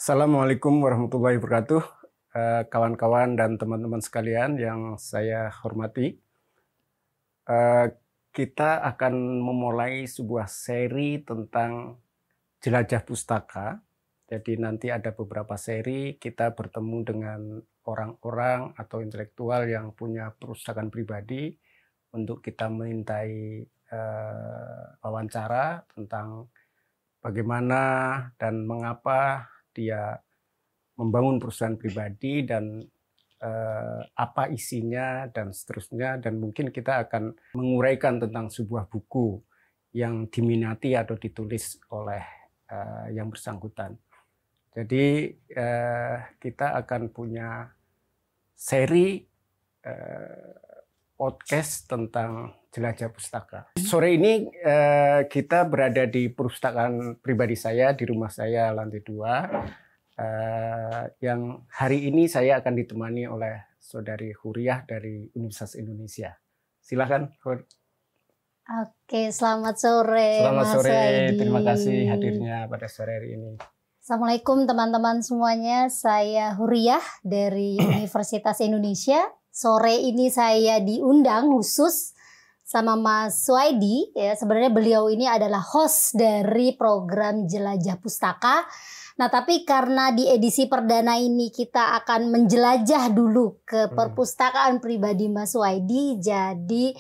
Assalamualaikum warahmatullahi wabarakatuh, kawan-kawan dan teman-teman sekalian yang saya hormati. Kita akan memulai sebuah seri tentang jelajah pustaka. Jadi nanti ada beberapa seri kita bertemu dengan orang-orang atau intelektual yang punya perpustakaan pribadi untuk kita mintai wawancara tentang bagaimana dan mengapa dia membangun perusahaan pribadi dan apa isinya dan seterusnya, dan mungkin kita akan menguraikan tentang sebuah buku yang diminati atau ditulis oleh yang bersangkutan. Jadi kita akan punya seri podcast tentang jelajah pustaka. Sore ini kita berada di perpustakaan pribadi saya, di rumah saya lantai 2. Yang hari ini saya akan ditemani oleh Saudari Huriah dari Universitas Indonesia. Silakan, Hur. Oke, selamat sore. Selamat Mas sore, Waidi. terima kasih hadirnya pada sore hari ini. Assalamualaikum teman-teman semuanya, saya Huriah dari Universitas Indonesia. Sore ini saya diundang khusus sama Mas Waidi. Ya, sebenarnya beliau ini adalah host dari program Jelajah Pustaka. Nah, tapi karena di edisi perdana ini kita akan menjelajah dulu ke perpustakaan pribadi Mas Waidi, jadi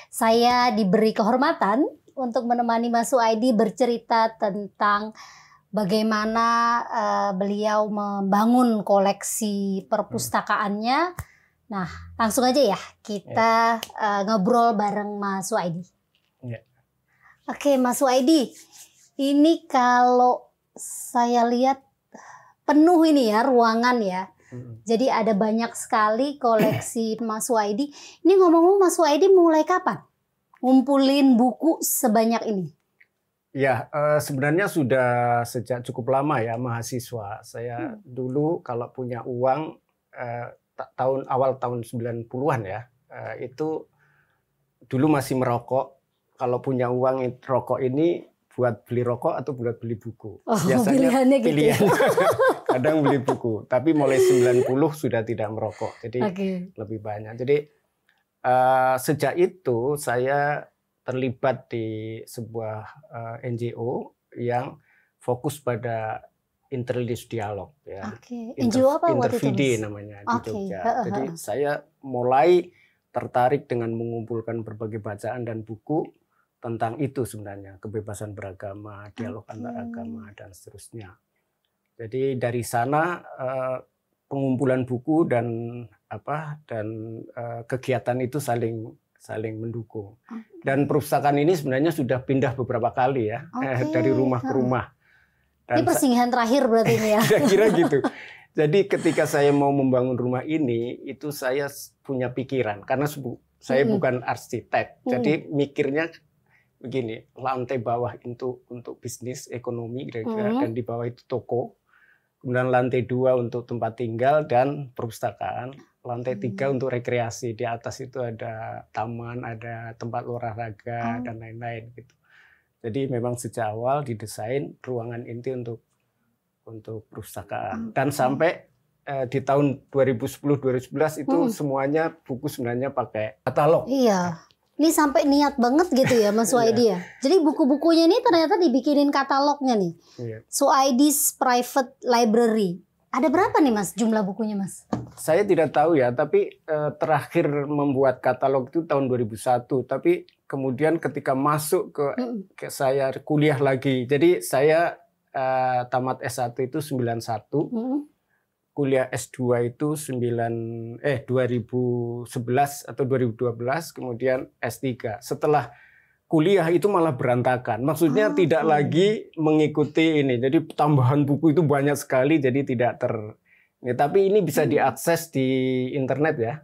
saya diberi kehormatan untuk menemani Mas Waidi bercerita tentang bagaimana beliau membangun koleksi perpustakaannya. Nah, langsung aja ya kita ngobrol bareng Mas Waidi. Ya. Oke, Mas Waidi, ini kalau saya lihat penuh ini ya ruangan ya. Jadi ada banyak sekali koleksi Mas Waidi. Ini ngomong-ngomong, Mas Waidi mulai kapan ngumpulin buku sebanyak ini? Ya, sebenarnya sudah sejak cukup lama ya, mahasiswa. Saya dulu kalau punya uang awal tahun 90-an ya, itu dulu masih merokok. Kalau punya uang rokok ini buat beli rokok atau buat beli buku. Oh, biasanya pilihannya gitu. pilihan. Kadang beli buku, tapi mulai 90 sudah tidak merokok. Jadi lebih banyak. Jadi sejak itu saya terlibat di sebuah NGO yang fokus pada interreligious dialog ya. NGO apa waktu itu? Intervidi namanya di Jogja. Jadi saya mulai tertarik dengan mengumpulkan berbagai bacaan dan buku tentang itu sebenarnya, kebebasan beragama, dialog antar agama dan seterusnya. Jadi dari sana pengumpulan buku dan kegiatan itu saling mendukung. Dan perpustakaan ini sebenarnya sudah pindah beberapa kali ya, dari rumah ke rumah. Dan ini persinggahan terakhir berarti ini ya? Kira-kira gitu. Jadi ketika saya mau membangun rumah ini, itu saya punya pikiran. Karena saya bukan arsitek, jadi mikirnya begini, lantai bawah itu untuk bisnis, ekonomi kira-kira, dan di bawah itu toko. Kemudian lantai 2 untuk tempat tinggal dan perpustakaan. Lantai 3 untuk rekreasi. Di atas itu ada taman, ada tempat olahraga dan lain-lain gitu. Jadi memang sejak awal didesain ruangan inti untuk perpustakaan. Dan sampai di tahun 2010-2011 itu semuanya buku sebenarnya pakai katalog. Iya. Ini sampai niat banget gitu ya Mas Waidi ya. Jadi buku-bukunya ini ternyata dibikinin katalognya nih. Waidi's Private Library. Ada berapa nih Mas jumlah bukunya Mas? Saya tidak tahu ya, tapi terakhir membuat katalog itu tahun 2001. Tapi kemudian ketika masuk ke saya kuliah lagi. Jadi saya tamat S1 itu 91. Kuliah S2 itu 2011 atau 2012, kemudian S3. Setelah kuliah itu malah berantakan. Maksudnya tidak lagi mengikuti ini. Jadi tambahan buku itu banyak sekali, jadi tidak tapi ini bisa diakses di internet ya,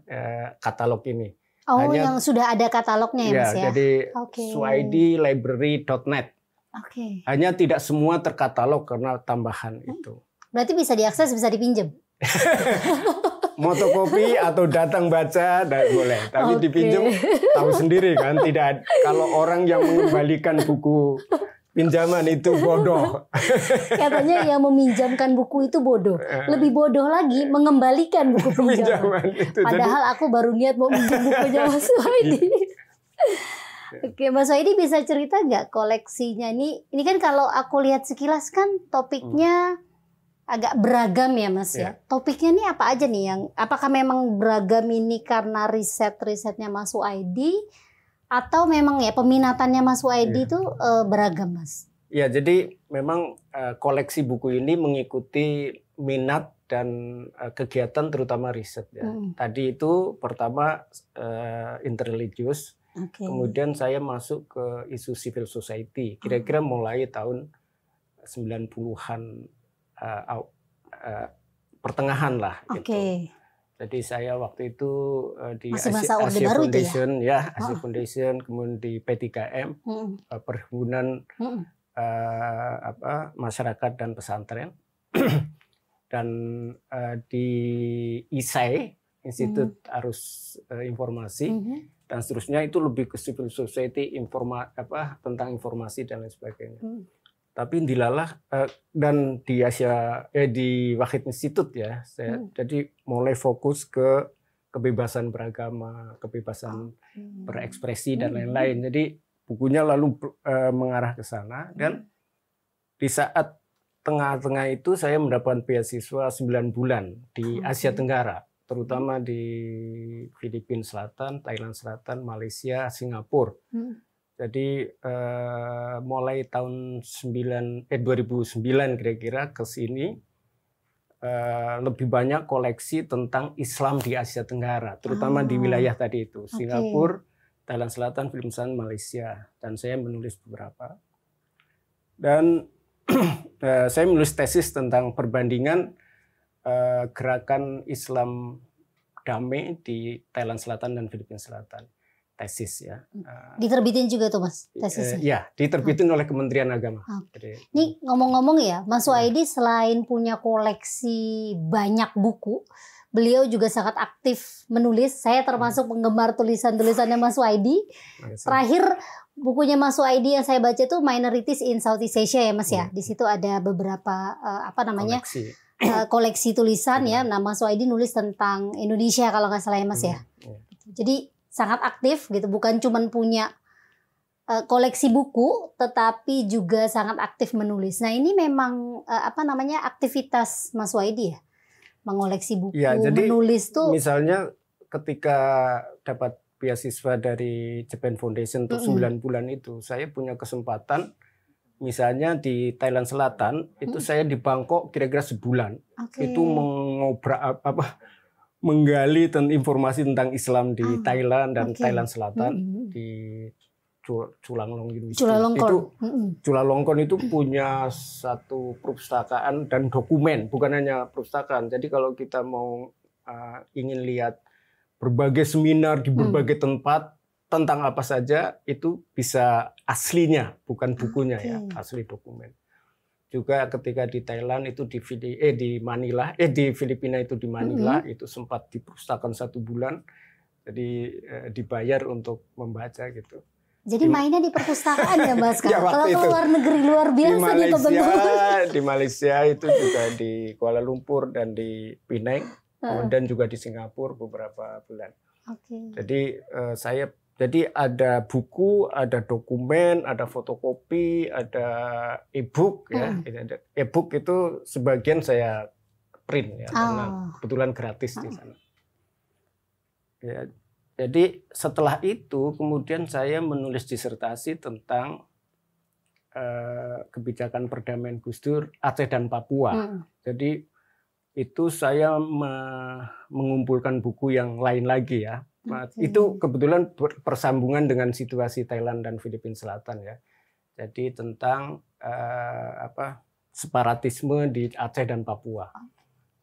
katalog ini. Yang sudah ada katalognya ya Mas ya? Jadi swidilibrary.net. Hanya tidak semua terkatalog karena tambahan itu. Berarti bisa diakses, bisa dipinjam? Motokopi atau datang baca boleh, tapi dipinjam tahu sendiri kan, tidak. Kalau orang yang mengembalikan buku pinjaman itu bodoh. Katanya yang meminjamkan buku itu bodoh. Lebih bodoh lagi mengembalikan buku pinjaman. Padahal aku baru niat mau pinjam bukunya Mas Waidi. Oke, Mas Waidi bisa cerita nggak koleksinya ini? Ini kan kalau aku lihat sekilas kan topiknya agak beragam ya Mas ya. Topiknya ini apa aja nih yang apakah memang beragam ini karena risetnya Mas Waidi atau memang ya peminatannya Mas Waidi itu beragam Mas? Ya, jadi memang koleksi buku ini mengikuti minat dan kegiatan terutama riset ya. Tadi itu pertama interreligious, kemudian saya masuk ke isu civil society kira-kira mulai tahun 90-an pertengahan lah gitu. Jadi saya waktu itu di Asia Foundation ya, Asia Foundation, kemudian di P3M, Perhimpunan Masyarakat dan Pesantren, dan di ISAI, Institut Arus Informasi, dan seterusnya itu lebih ke civil society, tentang informasi dan lain sebagainya. Tapi dilalah dan di di Wahid Institute ya, saya jadi mulai fokus ke kebebasan beragama, kebebasan berekspresi dan lain-lain. Jadi bukunya lalu mengarah ke sana, dan di saat tengah-tengah itu saya mendapatkan beasiswa 9 bulan di Asia Tenggara, terutama di Filipina Selatan, Thailand Selatan, Malaysia, Singapura. Jadi mulai tahun 2009 kira-kira ke sini lebih banyak koleksi tentang Islam di Asia Tenggara, terutama di wilayah tadi itu, Singapura, Thailand Selatan, Filipina Selatan, Malaysia, dan saya menulis beberapa. Dan saya menulis tesis tentang perbandingan gerakan Islam damai di Thailand Selatan dan Filipina Selatan. Tesis ya. Diterbitin juga tuh Mas tesisnya? Ya, diterbitin oleh Kementerian Agama. Ini ngomong-ngomong ya, Mas Waidi selain punya koleksi banyak buku, beliau juga sangat aktif menulis. Saya termasuk penggemar tulisan-tulisannya Mas Waidi. Terakhir bukunya Mas Waidi yang saya baca itu Minorities in Southeast Asia ya Mas ya. Di situ ada beberapa koleksi tulisan ya. Nah Mas Waidi nulis tentang Indonesia kalau nggak salah ya Mas ya. Jadi sangat aktif gitu, bukan cuma punya koleksi buku, tetapi juga sangat aktif menulis. Nah ini memang aktivitas Mas Waidi ya, mengoleksi buku, ya, jadi, menulis tuh. Misalnya ketika dapat beasiswa dari Japan Foundation untuk 9 bulan itu, saya punya kesempatan, misalnya di Thailand Selatan itu saya di Bangkok kira-kira sebulan, itu menggali informasi tentang Islam di Thailand dan Thailand Selatan, di Chulalongkorn itu punya satu perpustakaan dan dokumen, bukan hanya perpustakaan. Jadi kalau kita mau ingin lihat berbagai seminar di berbagai tempat tentang apa saja, itu bisa aslinya, bukan bukunya ya, asli dokumen. Juga ketika di Thailand itu di Filipina itu di Manila, itu sempat di perpustakaan 1 bulan, jadi dibayar untuk membaca gitu. Jadi mainnya di perpustakaan ya Mas? Ya, kalau ke luar negeri luar biasa di Malaysia itu juga di Kuala Lumpur dan di Penang, kemudian juga di Singapura beberapa bulan. Jadi ada buku, ada dokumen, ada fotokopi, ada e-book ya. E-book itu sebagian saya print ya, karena kebetulan gratis di sana. Ya, jadi setelah itu kemudian saya menulis disertasi tentang kebijakan perdamaian Gus Dur Aceh dan Papua. Jadi itu saya mengumpulkan buku yang lain lagi ya. Itu kebetulan bersambungan dengan situasi Thailand dan Filipina Selatan ya. Jadi tentang separatisme di Aceh dan Papua.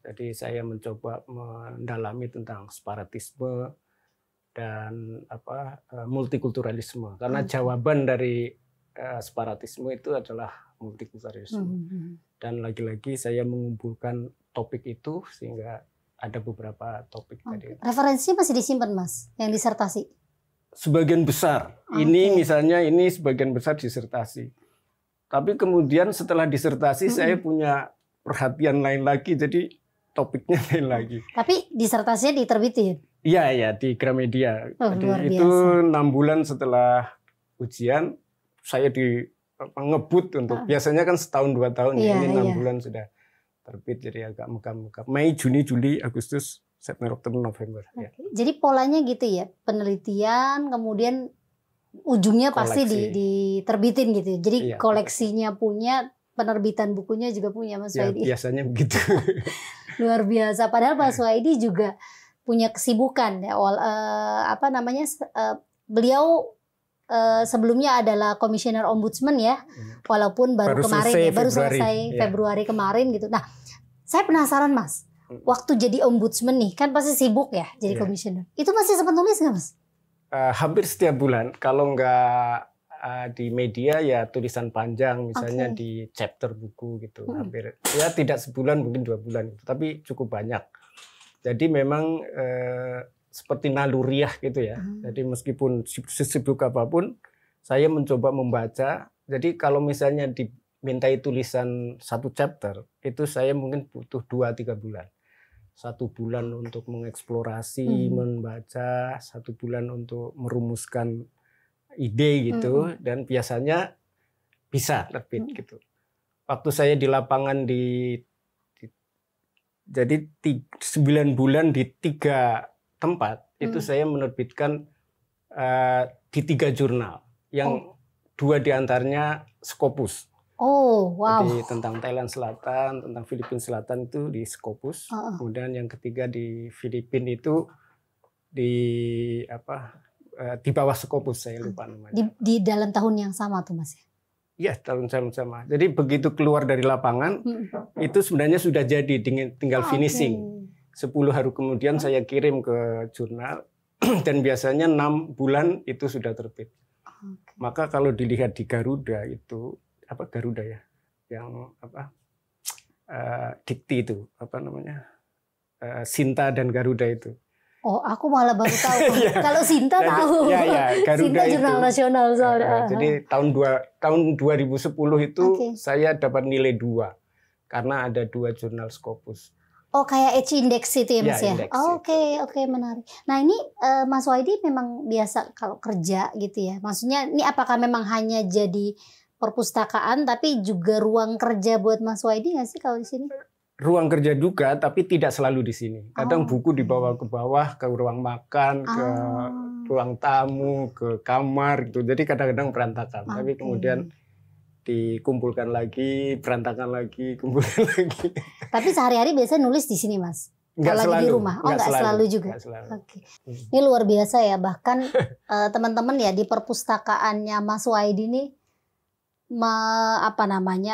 Jadi saya mencoba mendalami tentang separatisme dan multikulturalisme, karena jawaban dari separatisme itu adalah multikulturalisme. Dan lagi-lagi saya mengumpulkan topik itu sehingga ada beberapa topik tadi. Referensinya masih disimpan Mas, yang disertasi? Sebagian besar. Ini misalnya ini sebagian besar disertasi. Tapi kemudian setelah disertasi saya punya perhatian lain lagi, jadi topiknya lain lagi. Tapi disertasinya diterbitin? Iya, ya di Gramedia. Oh, Jadi luar itu biasa. 6 bulan setelah ujian saya ngebut untuk biasanya kan setahun 2 tahun, Iya, ini 6 iya. bulan sudah terbit, jadi agak megap-megap. Mei, Juni, Juli, Agustus, September, Oktober, November. Ya. Jadi polanya gitu ya, penelitian kemudian ujungnya pasti Koleksi. diterbitin gitu. Jadi Iya, koleksinya punya, penerbitan bukunya juga punya Mas Ya, Suwaidi. biasanya begitu. Luar biasa. Padahal Mas Suwaidi juga punya kesibukan ya. Beliau sebelumnya adalah komisioner ombudsman ya, walaupun baru kemarin selesai ya, baru Februari. selesai Ya. Februari kemarin gitu. Nah, saya penasaran Mas, waktu jadi ombudsman nih kan pasti sibuk ya jadi Ya. komisioner. Itu masih sempat nulis nggak Mas? Hampir setiap bulan, kalau nggak di media ya tulisan panjang, misalnya di chapter buku gitu. Hampir ya tidak sebulan, mungkin 2 bulan, tapi cukup banyak. Jadi memang seperti naluriah gitu ya. Jadi meskipun sesibuk apapun, saya mencoba membaca. Jadi kalau misalnya dimintai tulisan 1 chapter, itu saya mungkin butuh 2-3 bulan. 1 bulan untuk mengeksplorasi, membaca, 1 bulan untuk merumuskan ide gitu, dan biasanya bisa terbit gitu. Waktu saya di lapangan jadi 9 bulan di 3 tempat, itu saya menerbitkan di 3 jurnal, yang 2 diantaranya Scopus. Oh, wow. Jadi tentang Thailand Selatan, tentang Filipina Selatan itu di Scopus. Kemudian yang ketiga di Filipina itu di bawah Scopus, saya lupa namanya. Di dalam tahun yang sama tuh Mas? Iya, tahun sama. Jadi begitu keluar dari lapangan, itu sebenarnya sudah jadi, tinggal finishing. 10 hari kemudian saya kirim ke jurnal, dan biasanya 6 bulan itu sudah terbit. Maka kalau dilihat di Garuda itu, Garuda ya, yang dikti itu, Sinta dan Garuda itu. Oh, aku malah baru tahu. Kalau Sinta tahu. Ya, Garuda Sinta jurnal itu nasional soalnya. Jadi tahun 2010 itu saya dapat nilai 2 karena ada 2 jurnal Scopus. Oh, kayak H-index itu ya Mas ya? Oke, menarik. Nah ini Mas Suwaidi memang biasa kalau kerja gitu ya? Maksudnya ini apakah memang hanya jadi perpustakaan tapi juga ruang kerja buat Mas Suwaidi nggak sih kalau di sini? Ruang kerja juga, tapi tidak selalu di sini. Kadang buku dibawa ke bawah, ke ruang makan, ke ruang tamu, ke kamar gitu. Jadi kadang-kadang berantakan. Tapi kemudian dikumpulkan lagi, berantakan lagi, kumpulkan lagi. Tapi sehari-hari biasanya nulis di sini Mas? Kalau lagi di rumah? Oh, nggak selalu juga? Oke. Ini luar biasa ya. Bahkan teman-teman ya di perpustakaannya Mas Suwaidi nih,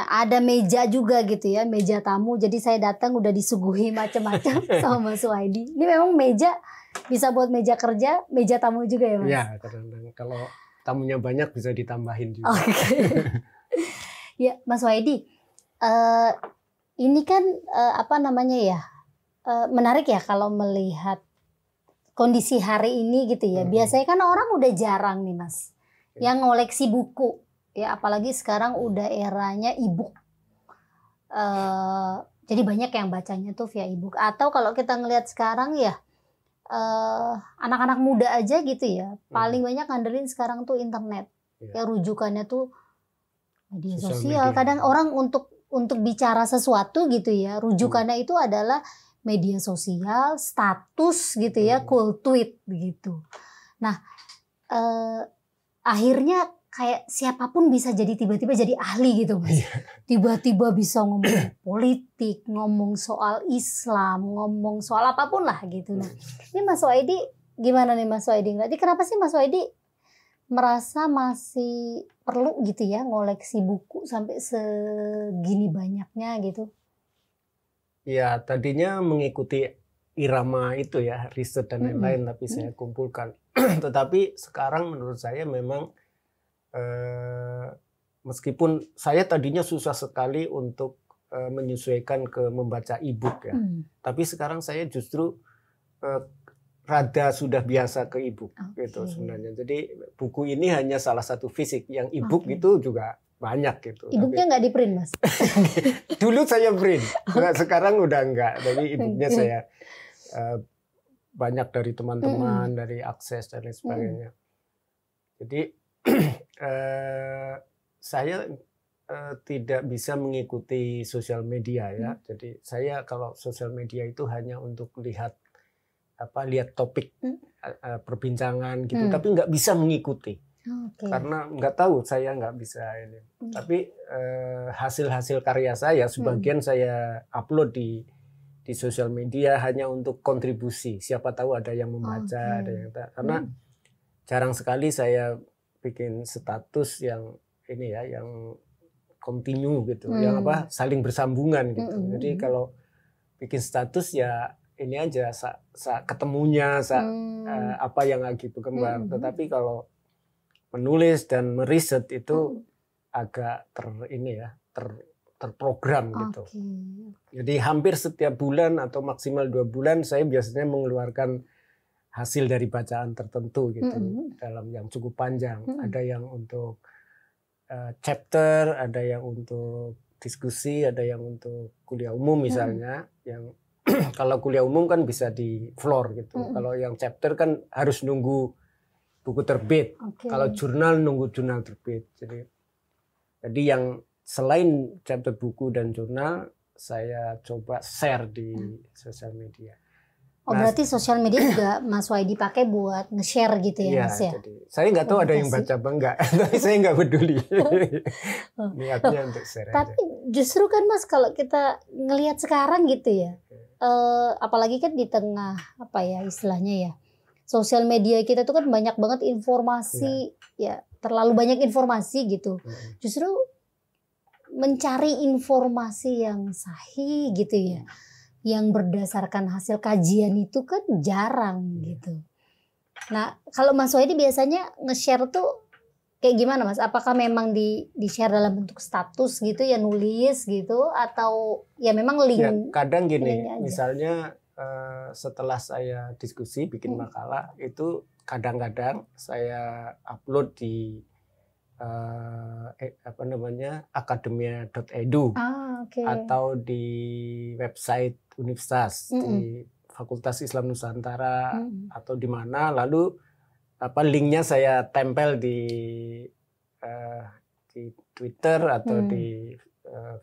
ada meja juga gitu ya, meja tamu. Jadi saya datang udah disuguhi macam-macam sama Mas Suwaidi. Ini memang meja bisa buat meja kerja, meja tamu juga ya Mas? Iya, kadang-kadang kalau tamunya banyak bisa ditambahin juga. Ya Mas Suwaidi, ini kan menarik ya kalau melihat kondisi hari ini gitu ya. Biasanya kan orang udah jarang nih Mas yang ngoleksi buku. Ya, apalagi sekarang udah eranya e-book. Jadi banyak yang bacanya tuh via e-book. Atau kalau kita ngelihat sekarang ya, anak-anak muda aja gitu ya, paling banyak ngandelin sekarang tuh internet. Ya rujukannya tuh media sosial. Kadang orang untuk bicara sesuatu gitu ya, rujukannya itu adalah media sosial, status gitu ya, cool tweet gitu. Nah, akhirnya kayak siapapun bisa jadi tiba-tiba jadi ahli gitu Mas. Tiba-tiba bisa ngomong politik, ngomong soal Islam, ngomong soal apapun lah gitu. Nah, ini Mas Suwaidi gimana nih Mas Suwaidi? Jadi kenapa sih Mas Suwaidi merasa masih perlu gitu ya ngoleksi buku sampai segini banyaknya gitu? Ya, tadinya mengikuti irama itu ya, riset dan lain-lain, tapi saya kumpulkan. Tetapi sekarang menurut saya memang meskipun saya tadinya susah sekali untuk menyesuaikan ke membaca e-book ya, tapi sekarang saya justru rada sudah biasa ke e-book gitu sebenarnya. Jadi buku ini hanya salah satu fisik, yang e-book itu juga banyak gitu. E-booknya nggak di print, Mas? Dulu saya print, sekarang udah enggak. Tapi e-booknya saya banyak dari teman-teman, dari akses dan lain sebagainya. Jadi saya tidak bisa mengikuti sosial media ya. Jadi saya kalau sosial media itu hanya untuk lihat topik perbincangan gitu, tapi nggak bisa mengikuti. Karena nggak tahu, saya nggak bisa ini. Tapi hasil-hasil karya saya sebagian saya upload di sosial media hanya untuk kontribusi. Siapa tahu ada yang membaca, ada yang tak. Karena jarang sekali saya bikin status yang ini ya, yang continue gitu, yang saling bersambungan gitu. Jadi kalau bikin status ya ini aja ketemunya apa yang lagi berkembang. Tetapi kalau menulis dan meriset itu agak terprogram gitu. Jadi hampir setiap bulan atau maksimal 2 bulan saya biasanya mengeluarkan hasil dari bacaan tertentu gitu, dalam yang cukup panjang. Ada yang untuk chapter, ada yang untuk diskusi, ada yang untuk kuliah umum misalnya. Yang kalau kuliah umum kan bisa di floor gitu. Kalau yang chapter kan harus nunggu buku terbit. Kalau jurnal nunggu jurnal terbit. Jadi yang selain chapter buku dan jurnal, saya coba share di sosial media. Berarti sosial media juga Mas Waidi pakai buat nge-share gitu ya, Mas ya? Jadi, saya nggak tahu ada yang baca apa enggak, tapi saya nggak peduli. Niatnya untuk share. Tapi justru kan Mas, kalau kita ngelihat sekarang gitu ya, apalagi kan di tengah istilahnya ya, sosial media kita tuh kan banyak banget informasi, ya terlalu banyak informasi gitu. Justru mencari informasi yang sahih gitu ya, yang berdasarkan hasil kajian itu kan jarang gitu. Nah, kalau Mas Waidi biasanya nge-share tuh kayak gimana, Mas? Apakah memang di-share dalam bentuk status gitu ya, nulis gitu, atau ya memang link? Ya, kadang gini, misalnya setelah saya diskusi bikin makalah itu kadang-kadang saya upload di akademia.edu atau di website universitas, di Fakultas Islam Nusantara atau di mana, lalu linknya saya tempel di Twitter atau di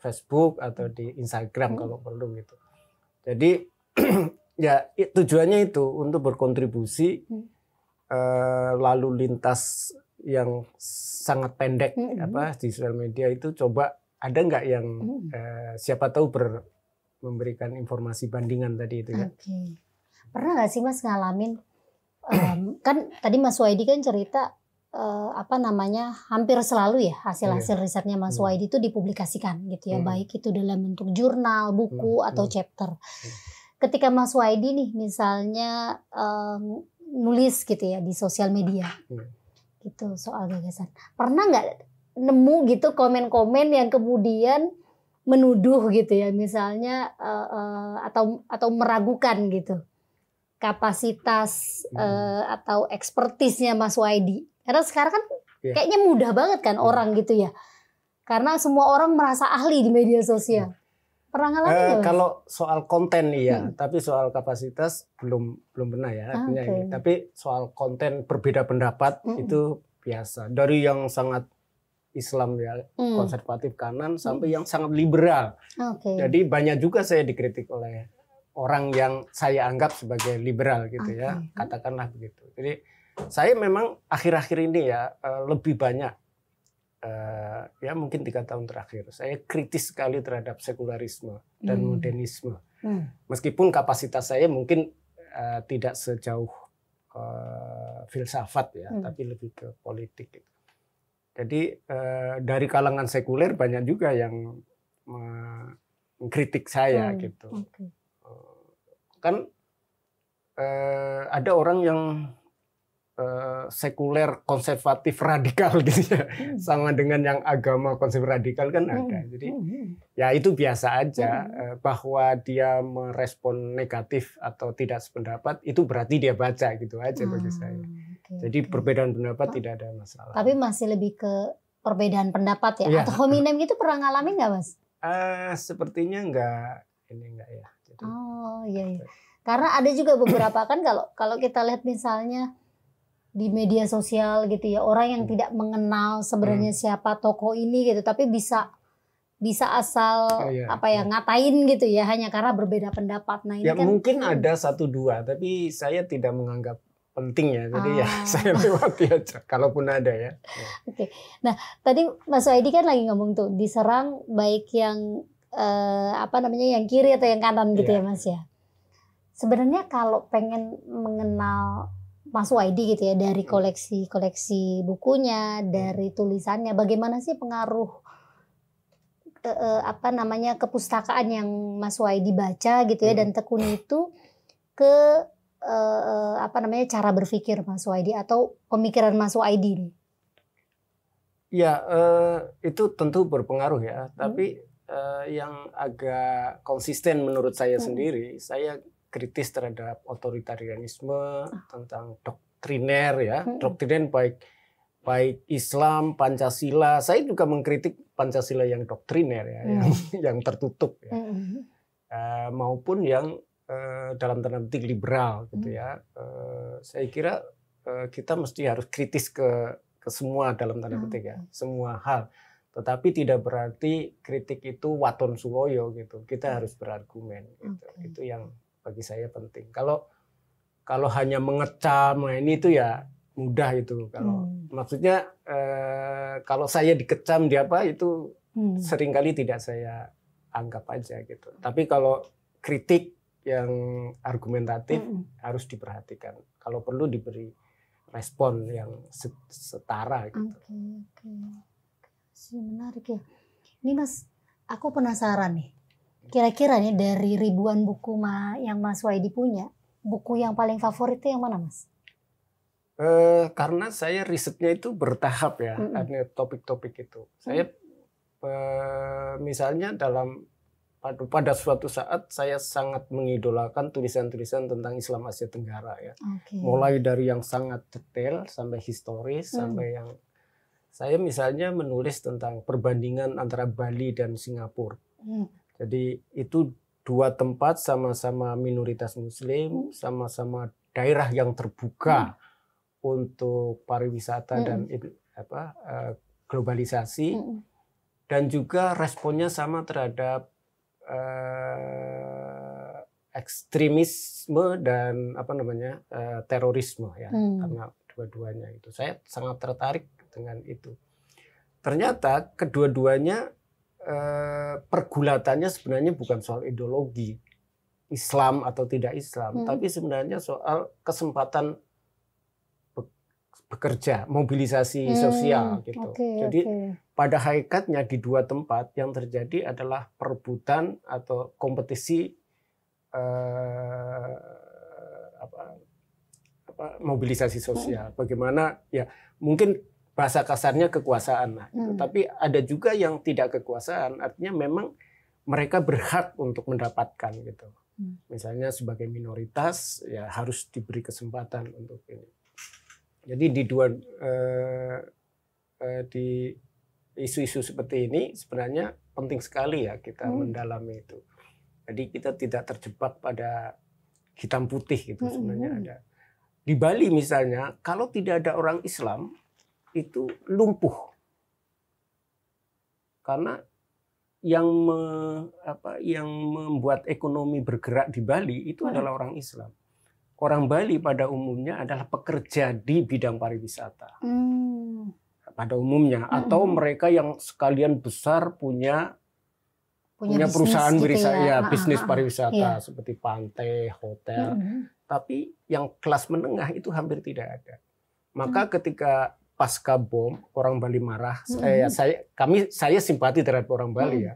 Facebook atau di Instagram kalau perlu gitu. Jadi ya tujuannya itu untuk berkontribusi lalu lintas yang sangat pendek di sosial media itu. Coba ada nggak yang siapa tahu memberikan informasi bandingan tadi itu ya. Pernah nggak sih Mas ngalamin kan tadi Mas Waidi kan cerita hampir selalu ya hasil-hasil risetnya Mas Waidi itu dipublikasikan gitu ya, baik itu dalam bentuk jurnal, buku atau chapter. Ketika Mas Waidi nih misalnya nulis gitu ya di sosial media gitu soal gagasan, pernah nggak nemu gitu komen-komen yang kemudian menuduh gitu ya, misalnya atau meragukan gitu kapasitas atau ekspertisnya Mas Waidi? Karena sekarang kan kayaknya mudah banget kan orang gitu ya, karena semua orang merasa ahli di media sosial. Pernah ngalamin nggak, Mas? Kalau soal konten iya, tapi soal kapasitas belum pernah ya. Tapi soal konten berbeda pendapat itu biasa. Dari yang sangat Islam ya, konservatif kanan sampai yang sangat liberal. Jadi banyak juga saya dikritik oleh orang yang saya anggap sebagai liberal gitu ya, katakanlah begitu. Jadi saya memang akhir-akhir ini ya lebih banyak ya mungkin 3 tahun terakhir saya kritis sekali terhadap sekularisme dan modernisme. Meskipun kapasitas saya mungkin tidak sejauh filsafat ya, tapi lebih ke politik gitu. Jadi dari kalangan sekuler banyak juga yang mengkritik saya gitu. Kan ada orang yang sekuler konservatif radikal gitu ya, sama dengan yang agama konservatif radikal kan ada. Jadi ya itu biasa aja, bahwa dia merespon negatif atau tidak sependapat itu berarti dia baca gitu aja bagi saya. Jadi perbedaan pendapat tidak ada masalah. Tapi masih lebih ke perbedaan pendapat ya? Iya. Atau hominem gitu pernah ngalamin nggak Mas? Sepertinya enggak ya. Jadi, Oh iya, iya. Karena ada juga beberapa kan kalau kita lihat misalnya di media sosial gitu ya, orang yang tidak mengenal sebenarnya siapa tokoh ini gitu, tapi bisa asal ngatain gitu ya, hanya karena berbeda pendapat. Nah ini ya kan mungkin ada 1-2, tapi saya tidak menganggap penting ya, jadi ya saya lewati aja, kalaupun ada ya. Oke. Nah tadi Mas Waidi kan lagi ngomong tuh diserang baik yang yang kiri atau yang kanan gitu ya Mas ya. Sebenarnya kalau pengen mengenal Mas Waidi gitu ya dari koleksi bukunya, dari tulisannya, bagaimana sih pengaruh kepustakaan yang Mas Waidi baca gitu ya dan tekuni itu ke cara berpikir Mas Waidi atau pemikiran Mas Waidi nih? Ya itu tentu berpengaruh ya, tapi yang agak konsisten menurut saya sendiri, saya kritis terhadap otoritarianisme, tentang doktriner ya, doktriner baik Islam, Pancasila. Saya juga mengkritik Pancasila yang doktriner ya, yang tertutup ya, maupun yang dalam tanda petik liberal gitu ya. Saya kira kita mesti harus kritis ke semua dalam tanda petik ya, semua hal. Tetapi tidak berarti kritik itu waton suwoyo gitu. Kita harus berargumen gitu. Itu yang bagi saya penting. Kalau hanya mengecam, nah ini itu ya mudah itu. Kalau maksudnya kalau saya dikecam di apa itu seringkali tidak saya anggap aja gitu. Tapi kalau kritik yang argumentatif harus diperhatikan. Kalau perlu diberi respon yang setara gitu. Oke. Menarik ya. Ini Mas, aku penasaran nih. Kira-kira nih dari ribuan buku yang Mas Waidi punya, buku yang paling favorit itu yang mana Mas? Karena saya risetnya itu bertahap ya, ada topik-topik itu. Saya misalnya pada suatu saat saya sangat mengidolakan tulisan-tulisan tentang Islam Asia Tenggara ya. Mulai dari yang sangat detail sampai historis, sampai yang saya misalnya menulis tentang perbandingan antara Bali dan Singapura. Jadi itu dua tempat sama-sama minoritas Muslim, sama-sama daerah yang terbuka untuk pariwisata dan globalisasi, dan juga responnya sama terhadap ekstremisme dan terorisme ya, karena dua-duanya itu saya sangat tertarik dengan itu. Ternyata kedua-duanya pergulatannya sebenarnya bukan soal ideologi Islam atau tidak Islam, tapi sebenarnya soal kesempatan bekerja, mobilisasi sosial gitu. Jadi pada hakikatnya di dua tempat yang terjadi adalah perebutan atau kompetisi mobilisasi sosial. Bagaimana ya mungkin bahasa kasarnya kekuasaan lah. Tapi ada juga yang tidak kekuasaan, artinya memang mereka berhak untuk mendapatkan gitu. Misalnya sebagai minoritas ya harus diberi kesempatan untuk ini. Jadi di isu-isu seperti ini sebenarnya penting sekali ya kita mendalami itu. Jadi kita tidak terjebak pada hitam putih gitu sebenarnya ada. Di Bali misalnya kalau tidak ada orang Islam itu lumpuh. Karena yang membuat ekonomi bergerak di Bali itu adalah orang Islam. Orang Bali pada umumnya adalah pekerja di bidang pariwisata. Pada umumnya. Atau mereka yang sekalian besar punya perusahaan bisnis pariwisata seperti pantai, hotel. Tapi yang kelas menengah itu hampir tidak ada. Maka ketika pasca bom orang Bali marah, saya simpati terhadap orang Bali ya.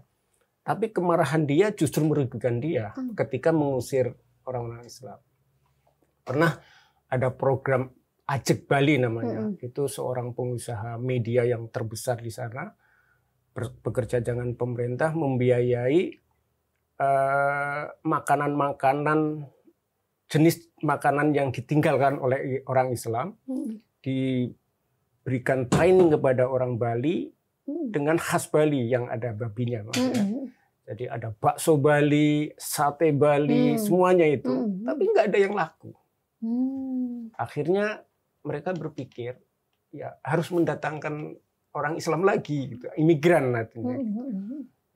Tapi kemarahan dia justru merugikan dia ketika mengusir orang-orang Islam. Pernah ada program Ajak Bali namanya. Itu seorang pengusaha media yang terbesar di sana bekerja dengan pemerintah membiayai makanan-makanan jenis makanan yang ditinggalkan oleh orang Islam diberikan training kepada orang Bali dengan khas Bali yang ada babinya. Jadi ada bakso Bali, sate Bali, semuanya itu. Tapi nggak ada yang laku. Akhirnya mereka berpikir, ya harus mendatangkan orang Islam lagi, gitu, imigran nantinya.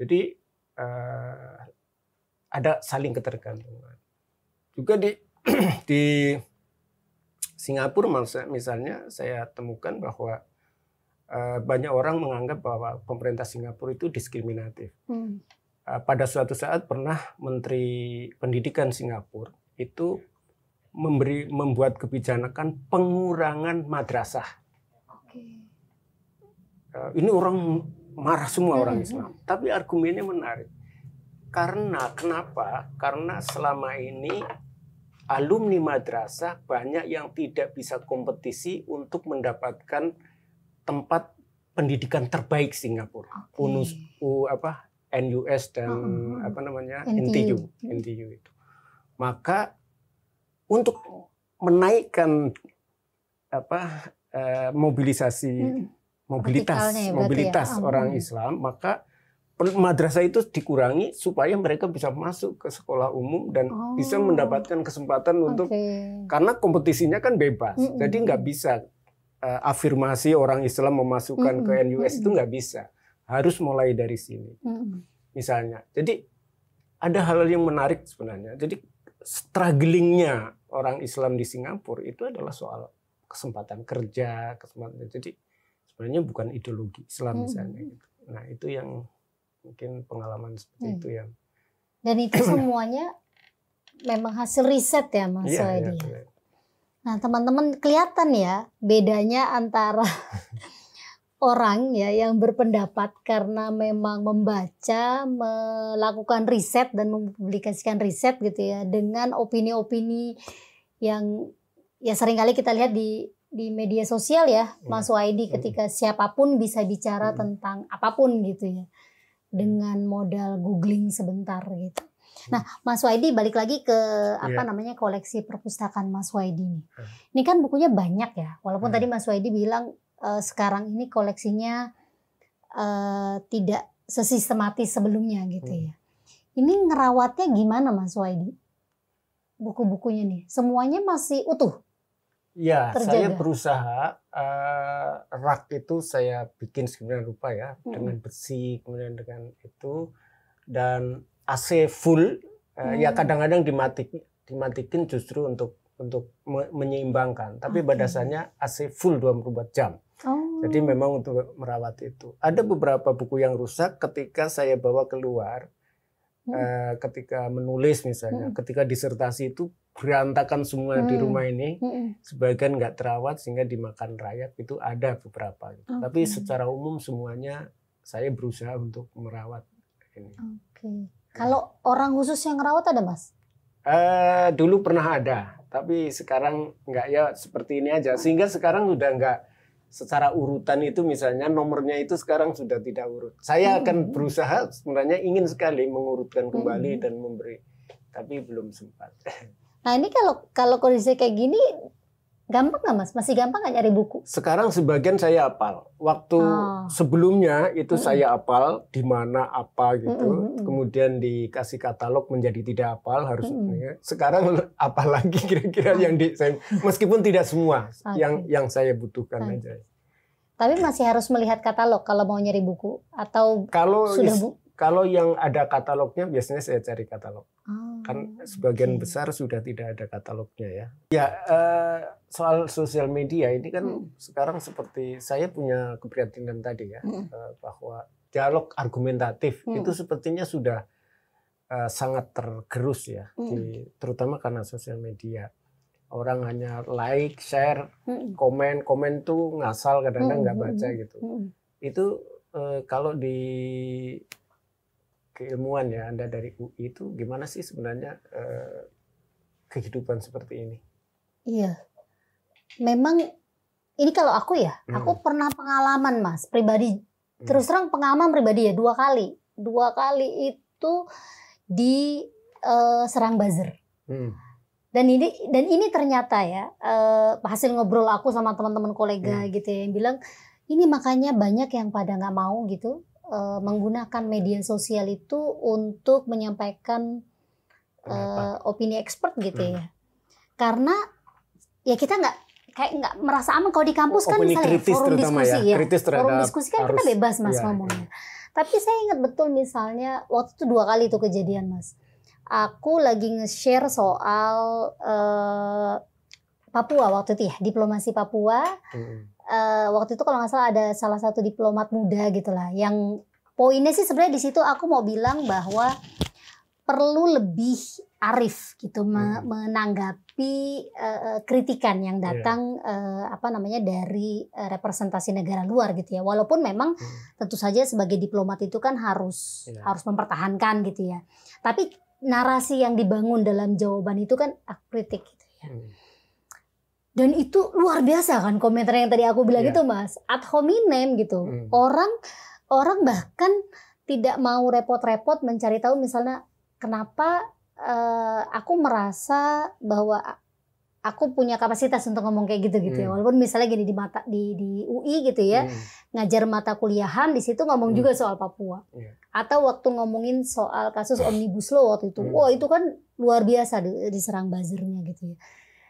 Jadi ada saling ketergantungan. Juga di Singapura misalnya saya temukan bahwa banyak orang menganggap bahwa pemerintah Singapura itu diskriminatif. Pada suatu saat pernah Menteri Pendidikan Singapura itu membuat kebijakan pengurangan madrasah. Ini orang marah semua orang Islam, tapi argumennya menarik. Kenapa? Karena selama ini alumni madrasah banyak yang tidak bisa kompetisi untuk mendapatkan tempat pendidikan terbaik Singapura. NUS dan NTU itu. Maka untuk menaikkan mobilitas orang Islam, maka madrasah itu dikurangi supaya mereka bisa masuk ke sekolah umum dan bisa mendapatkan kesempatan untuk karena kompetisinya kan bebas, jadi nggak bisa afirmasi orang Islam memasukkan ke NUS itu nggak bisa. Harus mulai dari sini, misalnya. Jadi ada hal yang menarik sebenarnya. Jadi strugglingnya orang Islam di Singapura itu adalah soal kesempatan kerja, Jadi sebenarnya bukan ideologi Islam misalnya. Gitu. Nah itu yang mungkin pengalaman seperti itu yang. Dan itu semuanya memang hasil riset ya Mas Suhaidi. Iya. Nah teman-teman kelihatan ya bedanya antara orang ya yang berpendapat karena memang membaca, melakukan riset dan mempublikasikan riset gitu ya, dengan opini-opini yang ya seringkali kita lihat di media sosial ya, Mas Suhaidi, ketika siapapun bisa bicara tentang apapun gitu ya, dengan modal googling sebentar gitu. Nah, Mas Suhaidi balik lagi ke koleksi perpustakaan Mas Suhaidi ini. Ini kan bukunya banyak ya, walaupun tadi Mas Suhaidi bilang sekarang ini koleksinya tidak sesistematis sebelumnya gitu ya. Ini ngerawatnya gimana Mas Suhaidi? Buku-bukunya nih, semuanya masih utuh? Ya, terjaga? Saya berusaha rak itu saya bikin sebenarnya rupa ya, dengan besi, kemudian dengan itu, dan AC full. Ya kadang-kadang dimatikin justru untuk menyeimbangkan, tapi pada dasarnya AC full 24 jam. Jadi memang untuk merawat itu. Ada beberapa buku yang rusak ketika saya bawa keluar, ketika menulis misalnya, ketika disertasi itu berantakan semua di rumah ini, sebagian nggak terawat sehingga dimakan rayap, itu ada beberapa. Tapi secara umum semuanya saya berusaha untuk merawat ini. Kalau orang khusus yang merawat ada Mas? Dulu pernah ada, tapi sekarang nggak, ya seperti ini aja. Sehingga sekarang udah nggak secara urutan itu, misalnya nomornya itu sekarang sudah tidak urut. Saya akan berusaha sebenarnya, ingin sekali mengurutkan kembali dan memberi, tapi belum sempat. Nah ini kalau kondisi kayak gini gampang nggak Mas? Masih gampang nggak nyari buku? Sekarang sebagian saya hafal. Waktu sebelumnya itu saya hafal di mana apa gitu. Kemudian dikasih katalog menjadi tidak hafal harus. Sekarang apa lagi kira-kira yang meskipun tidak semua yang saya butuhkan aja. Tapi masih harus melihat katalog kalau mau nyari buku atau kalau yang ada katalognya biasanya saya cari katalog. Kan sebagian besar sudah tidak ada katalognya ya. Ya soal sosial media ini kan sekarang seperti saya punya keprihatinan tadi ya, bahwa dialog argumentatif itu sepertinya sudah sangat tergerus ya, terutama karena sosial media. Orang hanya like, share, komen tuh ngasal, kadang-kadang nggak baca gitu. Itu kalau di keilmuan ya, Anda dari UI itu gimana sih sebenarnya kehidupan seperti ini? Iya, memang ini kalau aku ya, aku pernah pengalaman Mas pribadi, terus terang pengalaman pribadi ya 2 kali. 2 kali itu di serang buzzer. Dan ini ternyata ya hasil ngobrol aku sama teman-teman kolega gitu ya, yang bilang Ini makanya banyak yang pada nggak mau gitu menggunakan media sosial itu untuk menyampaikan opini expert gitu ya. Karena ya kita nggak merasa aman kalau di kampus kan misalnya forum diskusi ya. Forum diskusi kan kita bebas Mas ngomongnya. Tapi saya ingat betul misalnya waktu itu 2 kali itu kejadian Mas. Aku lagi nge-share soal Papua waktu itu ya, diplomasi Papua. Waktu itu kalau nggak salah ada salah satu diplomat muda gitulah. Yang poinnya sih sebenarnya di situ aku mau bilang bahwa perlu lebih arif gitu menanggapi kritikan yang datang dari representasi negara luar gitu ya. Walaupun memang tentu saja sebagai diplomat itu kan harus mempertahankan gitu ya. Tapi narasi yang dibangun dalam jawaban itu kan kritik gitu ya. Dan itu luar biasa kan komentar yang tadi aku bilang itu Mas, ad hominem gitu. Orang bahkan tidak mau repot-repot mencari tahu misalnya kenapa aku merasa bahwa aku punya kapasitas untuk ngomong kayak gitu ya. Walaupun misalnya gini di UI gitu ya, ngajar mata kuliahan di situ ngomong juga soal Papua. Atau waktu ngomongin soal kasus Omnibus Law waktu itu, wah itu kan luar biasa diserang buzzernya gitu ya.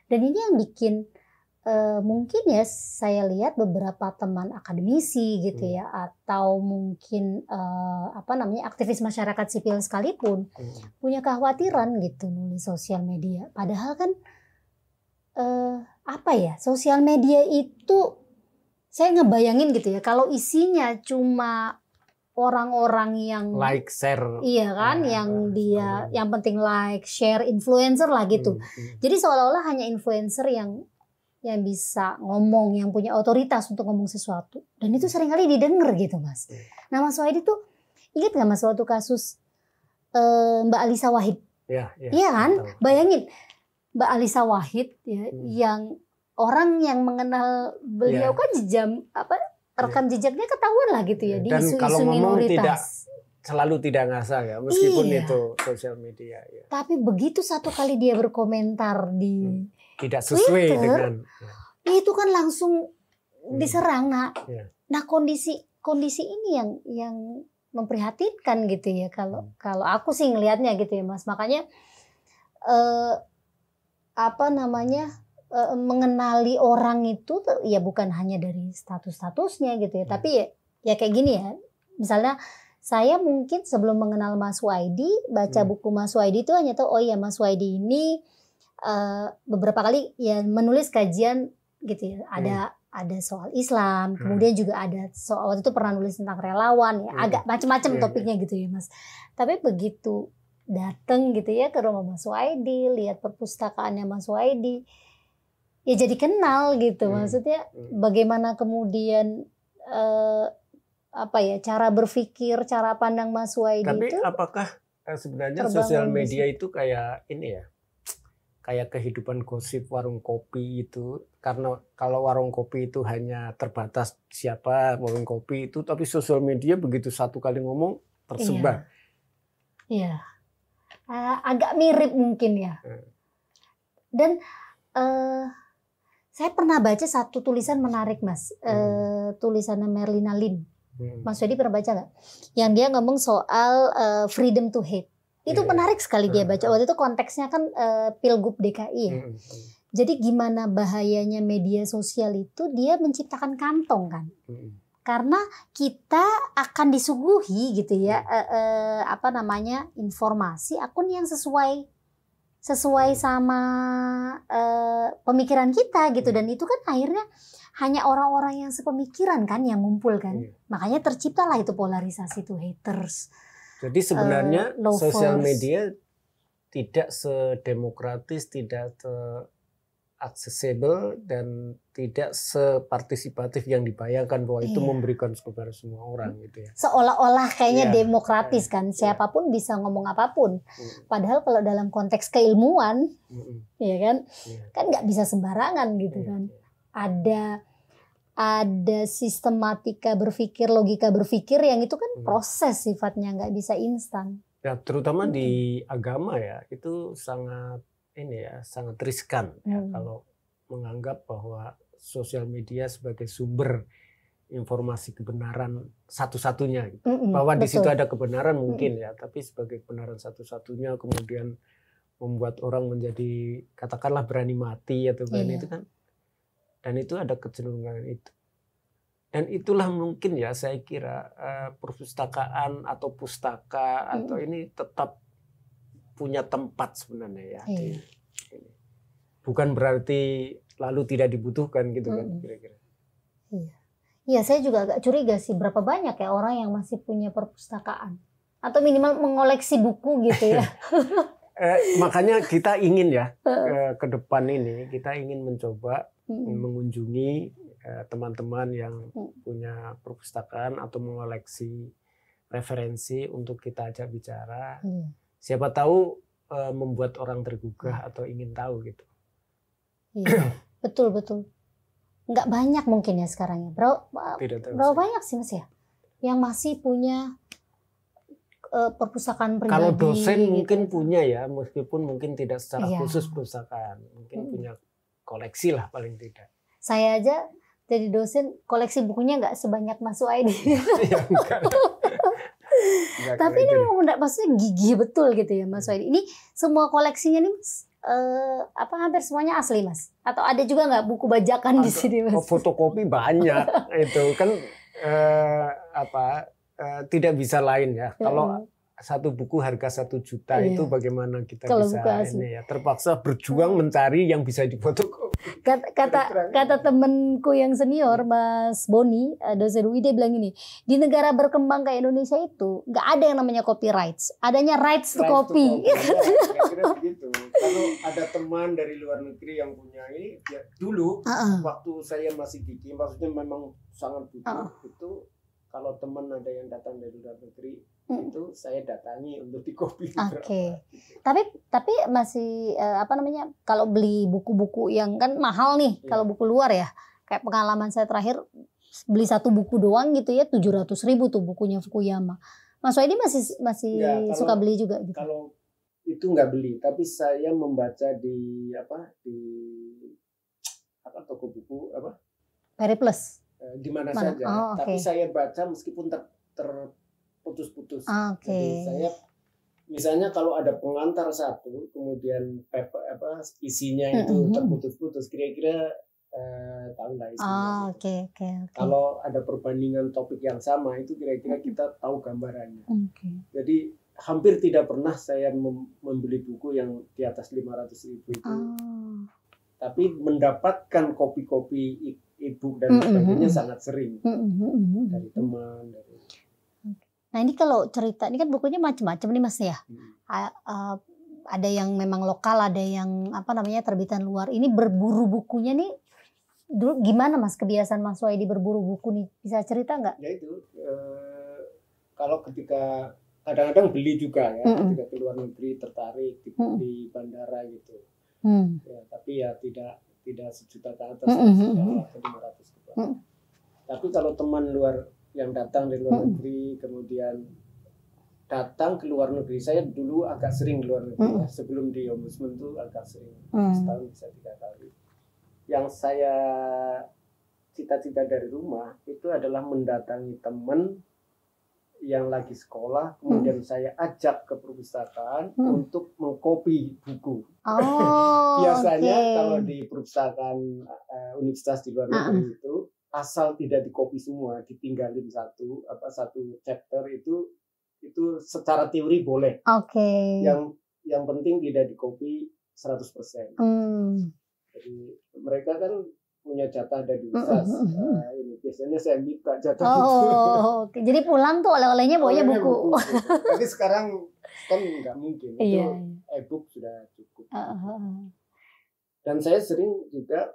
Dan ini yang bikin mungkin ya saya lihat beberapa teman akademisi gitu ya, atau mungkin aktivis masyarakat sipil sekalipun punya kekhawatiran gitu nulis sosial media. Padahal kan sosial media itu saya ngebayangin gitu ya, kalau isinya cuma orang-orang yang like, share, iya kan, yang penting like, share, influencer lah gitu. Jadi seolah-olah hanya influencer yang bisa ngomong, yang punya otoritas untuk ngomong sesuatu, dan itu seringkali didengar gitu Mas. Nah Mas Waidi tuh ingat nggak Mas waktu kasus Mbak Alisa Wahid? Iya kan, bayangin Mbak Alisa Wahid ya, yang orang yang mengenal beliau kan rekam jejaknya ketahuan lah gitu ya di isu-isu minoritas. Selalu tidak ngasal ya, meskipun itu sosial media. Ya. Tapi begitu satu kali dia berkomentar di tidak sesuai Twitter, dengan itu kan langsung diserang. Nah kondisi ini yang memprihatinkan gitu ya. Kalau aku sih ngelihatnya gitu ya Mas. Makanya mengenali orang itu ya bukan hanya dari statusnya gitu ya, tapi ya kayak gini ya. Misalnya saya mungkin sebelum mengenal Mas Waidi, baca buku Mas Waidi itu hanya tahu oh ya Mas Waidi ini beberapa kali ya menulis kajian gitu ya. Ada soal Islam, kemudian juga ada soal, waktu itu pernah nulis tentang relawan ya, agak macam-macam topiknya gitu ya Mas. Tapi begitu datang gitu ya ke rumah Mas Waidi, lihat perpustakaannya Mas Waidi, ya jadi kenal gitu. Maksudnya bagaimana kemudian cara berpikir, cara pandang Mas Waidi. Tapi itu apakah sebenarnya sosial media itu kayak ini ya, kayak kehidupan gosip warung kopi itu? Karena kalau warung kopi itu hanya terbatas siapa warung kopi itu, tapi sosial media begitu satu kali ngomong tersebar. Iya. Agak mirip mungkin ya. Dan saya pernah baca satu tulisan menarik Mas, tulisannya Merlina Lim. Mas Waidi pernah baca nggak? Yang dia ngomong soal freedom to hate. Itu menarik sekali dia baca. Waktu itu konteksnya kan Pilgub DKI ya. Jadi gimana bahayanya media sosial itu, dia menciptakan kantong kan. Karena kita akan disuguhi gitu ya, informasi akun yang sesuai sama pemikiran kita gitu. Dan itu kan akhirnya hanya orang-orang yang sepemikiran kan yang ngumpul kan. Makanya terciptalah itu polarisasi, itu haters. Jadi sebenarnya sosial media tidak sedemokratis, tidak aksesibel, dan tidak separtisipatif yang dibayangkan bahwa itu memberikan kepada semua orang gitu ya. Seolah-olah kayaknya demokratis kan, siapapun bisa ngomong apapun. Padahal kalau dalam konteks keilmuan, ya kan nggak bisa sembarangan gitu kan. Ada sistematika berpikir, logika berpikir yang itu kan proses sifatnya, nggak bisa instan. Ya, terutama di agama ya, itu sangat riskan ya, kalau menganggap bahwa sosial media sebagai sumber informasi kebenaran satu-satunya gitu. Bahwa di situ ada kebenaran mungkin ya, tapi sebagai kebenaran satu-satunya kemudian membuat orang menjadi katakanlah berani mati atau berani itu kan, dan itu ada kecenderungan itu. Dan itulah mungkin ya saya kira perpustakaan atau pustaka atau ini tetap punya tempat sebenarnya ya. Bukan berarti lalu tidak dibutuhkan gitu kan kira-kira. Iya, saya juga agak curiga sih berapa banyak ya orang yang masih punya perpustakaan atau minimal mengoleksi buku gitu ya. Makanya kita ingin ya ke depan ini kita ingin mencoba mengunjungi teman-teman yang punya perpustakaan atau mengoleksi referensi untuk kita ajak bicara. Siapa tahu membuat orang tergugah atau ingin tahu gitu. Iya, betul. Nggak banyak mungkin ya sekarang ya. Berapa banyak sih Mas ya yang masih punya perpustakaan pribadi? Kalau dosen gitu mungkin punya ya, meskipun mungkin tidak secara khusus perpustakaan, mungkin punya koleksi lah paling tidak. Saya aja jadi dosen koleksi bukunya nggak sebanyak Mas Suaidi. Tapi ini memang maksudnya gigih betul gitu ya Mas Suaidi. Ini semua koleksinya nih Mas, hampir semuanya asli Mas? Atau ada juga nggak buku bajakan di sini Mas? Fotokopi banyak itu kan tidak bisa lain ya. Kalau satu buku harga 1 juta itu bagaimana kita bisa ini ya terpaksa berjuang mencari yang bisa difotokopi. Kata temenku yang senior Mas Boni, dosen UI, dia bilang ini, di negara berkembang kayak Indonesia itu nggak ada yang namanya copyrights, adanya rights to copy. Kira-kira begitu. Kalau ada teman dari luar negeri yang punya ini, ya dulu waktu saya masih gigi, maksudnya memang sangat butuh itu. Kalau teman ada yang datang dari luar negeri, itu saya datangi untuk dikopi. Oke. Tapi masih kalau beli buku-buku yang kan mahal nih, kalau buku luar ya, kayak pengalaman saya terakhir beli satu buku doang gitu ya 700.000 tuh bukunya Fukuyama. Mas Suaidi masih suka beli juga gitu? Kalau itu nggak beli, tapi saya membaca di toko buku Periplus. Di mana saja, tapi saya baca meskipun terputus-putus. Jadi saya misalnya kalau ada pengantar satu, kemudian isinya itu terputus-putus, kira-kira tahu lah isinya. Kalau ada perbandingan topik yang sama, itu kira-kira kita tahu gambarannya. Jadi hampir tidak pernah saya membeli buku yang di atas 500.000 itu. Tapi mendapatkan kopi-kopi e-book dan sebagainya sangat sering dari teman. Nah ini kalau cerita, ini kan bukunya macam-macam nih Mas ya. Ada yang memang lokal, ada yang terbitan luar. Ini berburu bukunya nih, dulu gimana Mas kebiasaan Mas Suaidi berburu buku nih? Bisa cerita nggak? Ya itu, kalau ketika kadang-kadang beli juga ya, ketika ke luar negeri tertarik di bandara gitu. Ya, tapi ya tidak 1 juta ke atas, 500 ke bawah. Tapi kalau teman luar yang datang dari luar negeri, kemudian datang ke luar negeri, saya dulu agak sering ke luar negeri, sebelum di Ombudsman itu agak sering, setahun bisa 3 kali. Yang saya cita-cita dari rumah itu adalah mendatangi teman yang lagi sekolah, kemudian saya ajak ke perpustakaan untuk mengkopi buku. Biasanya kalau di perpustakaan universitas di luar negeri itu asal tidak dikopi semua, ditinggalin satu chapter itu secara teori boleh. Yang penting tidak dikopi 100%. Jadi mereka kan punya jatah dari universitas. Ini biasanya saya minta jatah itu. Jadi pulang tuh oleh-olehnya bawanya buku. Tapi sekarang kan nggak mungkin. Itu e-book sudah cukup. Dan saya sering juga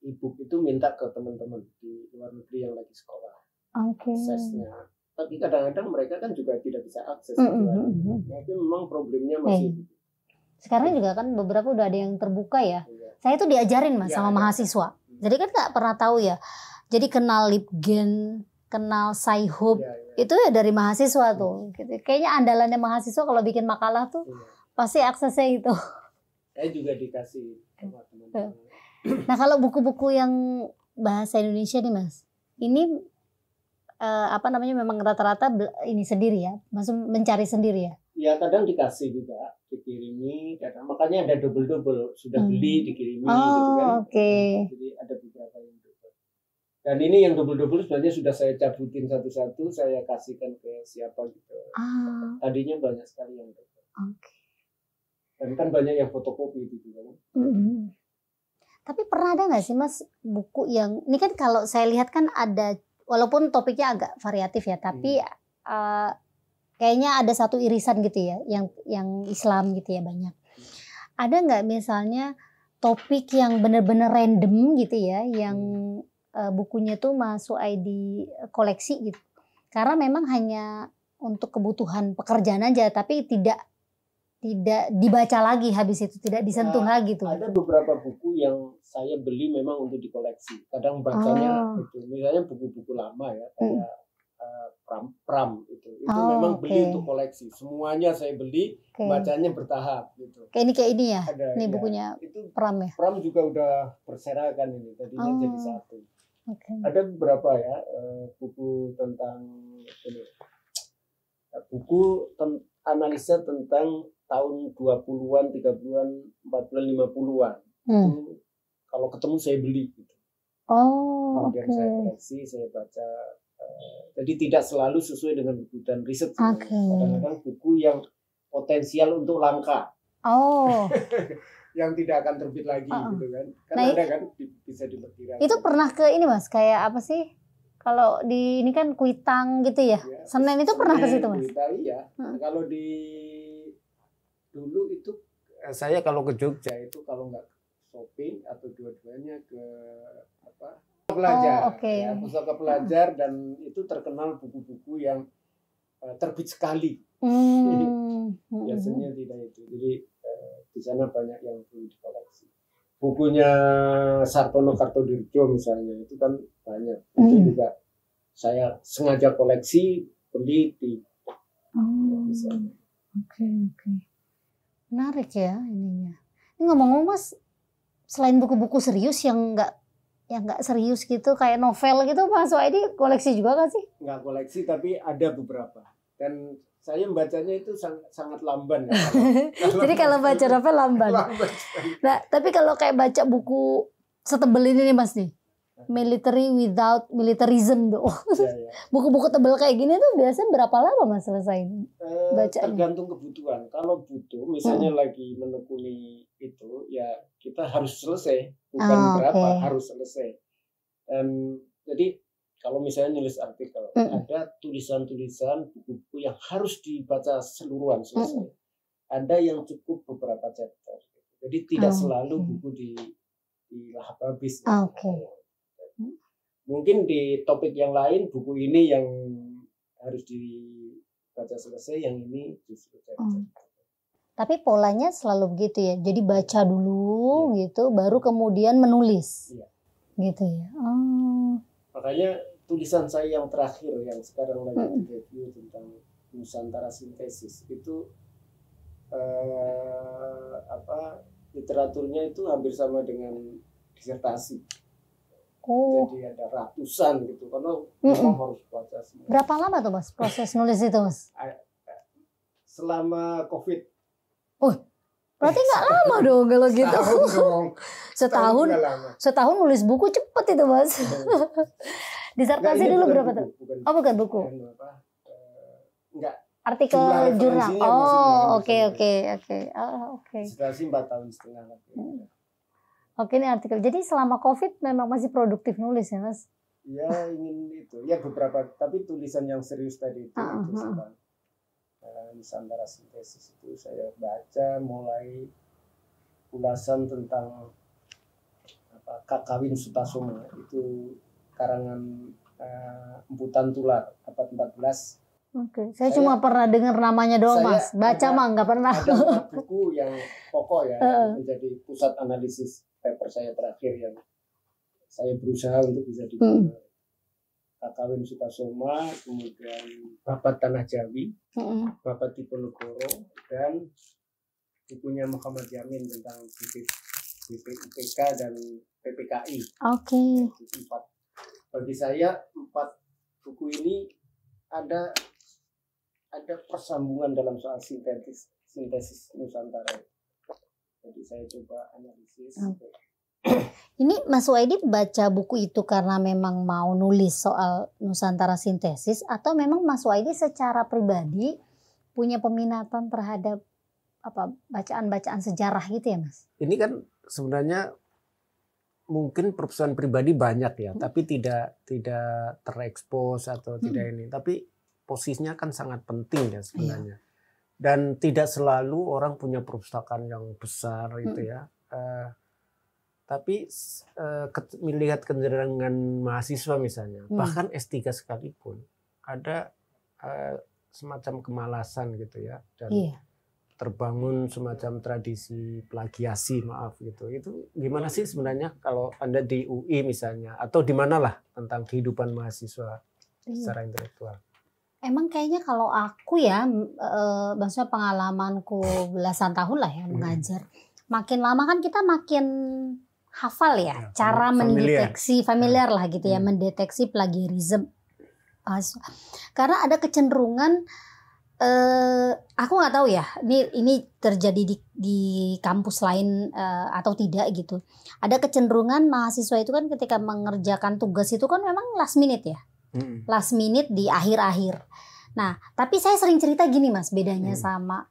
e-book itu minta ke teman-teman di luar negeri yang lagi sekolah. Aksesnya. Tapi kadang-kadang mereka kan juga tidak bisa akses. Tapi memang problemnya masih. Sekarang juga kan beberapa udah ada yang terbuka ya. Saya tuh diajarin Mas sama mahasiswa. Jadi kan nggak pernah tahu ya. Jadi kenal Lipgen, kenal Sci-Hub, itu ya dari mahasiswa tuh. Gitu. Kayaknya andalannya mahasiswa kalau bikin makalah tuh pasti aksesnya itu. Saya juga dikasih sama teman-teman. Nah kalau buku-buku yang bahasa Indonesia nih Mas, ini memang rata-rata ini sendiri ya, maksud mencari sendiri ya? Ya kadang dikasih juga, dikirimi, kadang makanya ada double sudah beli dikirimi gitu kan. Oke. Jadi ada beberapa yang double. Dan ini yang double sebenarnya sudah saya cabutin satu-satu, saya kasihkan ke siapa gitu. Tadinya banyak sekali yang double. Oke. Dan kan banyak yang fotokopi itu juga kan. Tapi pernah ada nggak sih Mas buku yang ini kan kalau saya lihat kan ada, walaupun topiknya agak variatif ya, tapi kayaknya ada satu irisan gitu ya, yang Islam gitu ya banyak. Ada nggak misalnya topik yang benar-benar random gitu ya, yang bukunya tuh Mas Suaidi koleksi gitu? Karena memang hanya untuk kebutuhan pekerjaan aja, tapi tidak dibaca lagi habis itu, tidak disentuh lagi tuh. Ada beberapa buku yang saya beli memang untuk dikoleksi. Kadang bacanya itu, misalnya buku-buku lama ya, kayak Pram itu memang beli untuk koleksi. Semuanya saya beli, bacanya bertahap gitu. Kayak ini ya, ada, ini bukunya itu Pram ya. Pram juga udah berserakan ini, tadinya jadi satu. Ada beberapa ya buku tentang ini, buku analisa tentang tahun 20-an, 30-an, 40-an, 50-an. Itu kalau ketemu saya beli gitu. Kemudian saya koleksi, saya baca. Jadi tidak selalu sesuai dengan kebutuhan riset. Kadang-kadang buku yang potensial untuk langka. Yang tidak akan terbit lagi gitu kan. Karena ada kan bisa diperkirakan. Itu pernah ke ini Mas, kayak apa sih? Kalau di ini kan Kuitang gitu ya. Senen itu pernah ke situ Mas? Iya. Kalau di dulu itu saya kalau ke Jogja itu kalau nggak shopping atau dua-duanya ke pelajar, ya, pusaka pelajar, dan itu terkenal buku-buku yang terbit sekali. Biasanya tidak itu. Jadi di sana banyak yang perlu dikoleksi. Bukunya Sartono Kartodirjo misalnya itu kan banyak. Itu juga saya sengaja koleksi, beli di. Oke. Menarik ya ininya. Ini ngomong-ngomong Mas, selain buku-buku serius yang nggak serius gitu kayak novel gitu, Mas Suaidi koleksi juga kan sih? Nggak koleksi tapi ada beberapa. Dan saya membacanya itu sangat lamban ya. Jadi kalau baca novel lamban. Nah, tapi kalau kayak baca buku setebel ini nih Mas nih, Military Without Militarism tuh. Buku-buku tebel kayak gini tuh biasanya berapa lama Mas selesai bacanya? Tergantung kebutuhan. Kalau butuh misalnya lagi menekuni itu ya kita harus selesai, bukan harus selesai. Jadi kalau misalnya nulis artikel, ada tulisan-tulisan buku-buku yang harus dibaca seluruhan selesai. Ada yang cukup beberapa chapter. Jadi tidak selalu buku di lahap habis. Mungkin di topik yang lain buku ini yang harus dibaca selesai, yang ini justru Tapi polanya selalu begitu ya. Jadi baca dulu gitu, baru kemudian menulis. Gitu ya. Makanya tulisan saya yang terakhir yang sekarang lagi review tentang Nusantara Sintesis itu literaturnya itu hampir sama dengan disertasi. Jadi ada ratusan gitu, karena memang harus baca semua. Berapa lama tuh Mas proses nulis itu Mas? Selama COVID. Berarti nggak lama dong kalau gitu. Setahun nulis buku cepet itu Mas. Disertasi dulu berapa tuh? Bukan buku. Enggak. Artikel jurnal. Oke. Disertasi 4,5 tahun. Oke, ini artikel. Jadi selama COVID memang masih produktif nulis ya Mas? Ya ingin itu. Ya beberapa. Tapi tulisan yang serius tadi itu Nusantara Sintesis itu saya baca mulai ulasan tentang Kakawin Sutasoma, itu karangan Emputan Tular abad 14. Saya cuma pernah dengar namanya doang Mas. Baca mah nggak pernah. Ada buku yang pokok ya menjadi pusat analisis paper saya terakhir yang saya berusaha untuk bisa dibaca. Kakawin Sutasoma, kemudian Babat Tanah Jawi, Babat Diponegoro, dan bukunya Muhammad Yamin tentang BPUPK dan PPKI. bagi saya 4 buku ini ada persambungan dalam soal sintesis Nusantara. Jadi saya coba analisis. Ini Mas Waidi baca buku itu karena memang mau nulis soal Nusantara sintesis, atau memang Mas Waidi secara pribadi punya peminatan terhadap bacaan-bacaan sejarah gitu ya, Mas? Ini kan sebenarnya mungkin persoalan pribadi banyak ya, tapi tidak terekspos atau tidak ini. Tapi posisinya kan sangat penting ya sebenarnya. Dan tidak selalu orang punya perpustakaan yang besar gitu ya. Tapi melihat kecenderungan mahasiswa misalnya, bahkan S3 sekalipun, ada semacam kemalasan gitu ya. Dan terbangun semacam tradisi plagiasi, maaf gitu. Itu gimana sih sebenarnya kalau Anda di UI misalnya, atau di manalah tentang kehidupan mahasiswa secara intelektual? Emang kayaknya kalau aku ya, maksudnya pengalamanku belasan tahun lah ya mengajar. Makin lama kan kita makin hafal ya, cara mendeteksi, familiar lah gitu ya, mendeteksi plagiarisme. Karena ada kecenderungan, aku nggak tahu ya, ini terjadi di kampus lain atau tidak gitu. Ada kecenderungan mahasiswa itu kan ketika mengerjakan tugas itu kan memang last minute ya. Last minute di akhir-akhir. Nah, tapi saya sering cerita gini Mas, bedanya sama